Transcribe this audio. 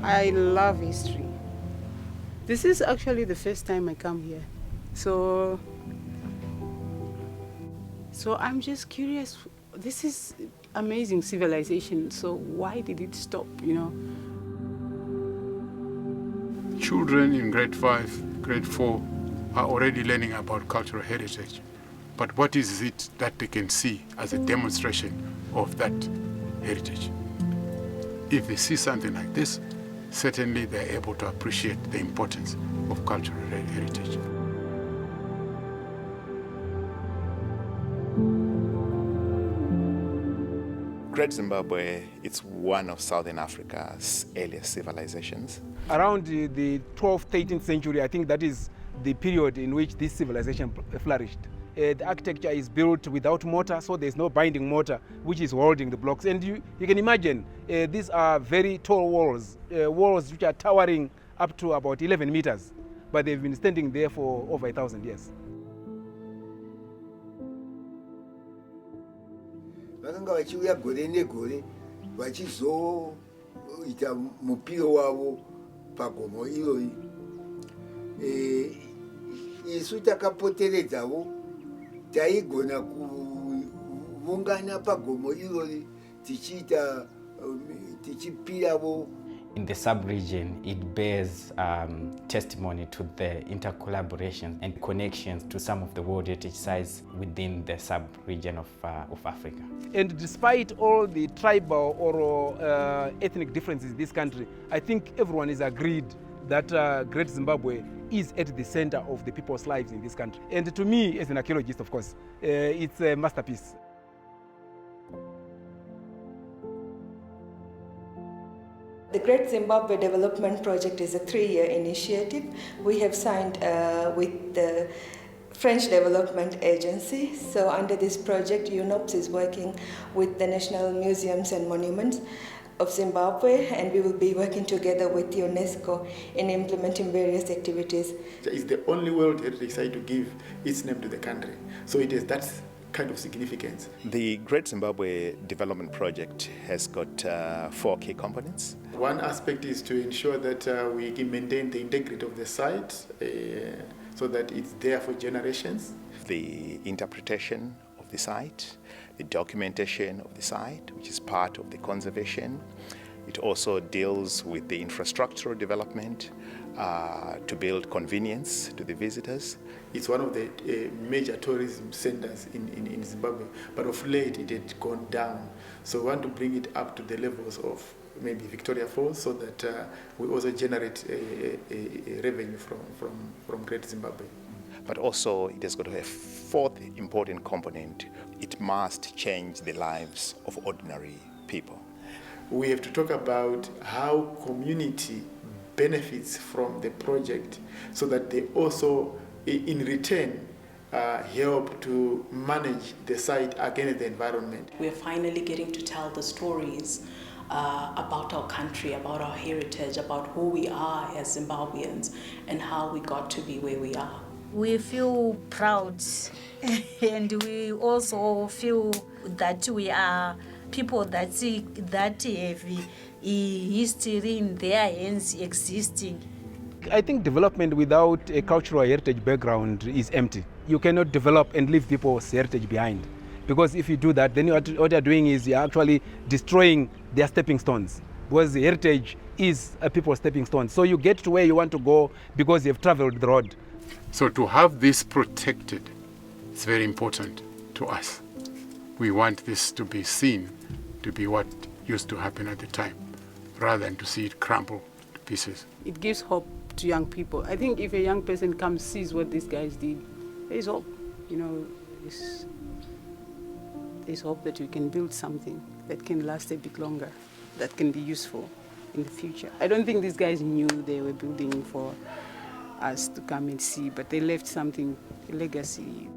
I love history. This is actually the first time I come here. So I'm just curious. This is amazing civilization. So why did it stop, Children in grade 5, grade 4 are already learning about cultural heritage. But what is it that they can see as a demonstration of that heritage? If they see something like this, certainly they're able to appreciate the importance of cultural heritage. Great Zimbabwe, it's one of Southern Africa's earliest civilizations. Around the 12th, 13th century, I think that is the period in which this civilization flourished. The architecture is built without mortar, so there's no binding mortar, which is holding the blocks. And you can imagine, these are very tall walls, walls which are towering up to about 11 meters, but they've been standing there for over 1,000 years. Vakanga vachiuya gore negore vachizoita mupiro wavo pagomo irori. Isu takapoteredzavo taigona kuvungana pagomo irori tichipiravo. In the sub-region, it bears testimony to the intercollaboration and connections to some of the World Heritage Sites within the sub-region of Africa. And despite all the tribal or ethnic differences in this country, I think everyone is agreed that Great Zimbabwe is at the center of the people's lives in this country. And to me, as an archaeologist, of course, it's a masterpiece. The Great Zimbabwe Development Project is a 3-year initiative. We have signed with the French Development Agency. So under this project, UNOPS is working with the National Museums and Monuments of Zimbabwe, and we will be working together with UNESCO in implementing various activities. It's the only World Heritage Site to give its name to the country. So it is that kind of significance. The Great Zimbabwe Development Project has got 4 key components. One aspect is to ensure that we can maintain the integrity of the site so that it's there for generations. The interpretation of the site, the documentation of the site, which is part of the conservation. It also deals with the infrastructural development to build convenience to the visitors. It's one of the major tourism centers in Zimbabwe, but of late it had gone down. So we want to bring it up to the levels of maybe Victoria Falls so that we also generate a revenue from Great Zimbabwe. But also it has got a 4th important component. It must change the lives of ordinary people. We have to talk about how community benefits from the project so that they also, in return, help to manage the site against the environment. We're finally getting to tell the stories about our country, about our heritage, about who we are as Zimbabweans and how we got to be where we are. We feel proud and we also feel that we are people that have history in their hands existing. I think development without a cultural heritage background is empty. You cannot develop and leave people's heritage behind. Because if you do that, then what you're doing is you're actually destroying their stepping stones. Because the heritage is a people's stepping stone. So you get to where you want to go because you've traveled the road. So to have this protected is very important to us. We want this to be seen to be what used to happen at the time, rather than to see it crumble to pieces. It gives hope to young people. I think if a young person comes, sees what these guys did, there's hope. There's hope that we can build something that can last a bit longer, that can be useful in the future. I don't think these guys knew they were building for us to come and see, but they left something, a legacy.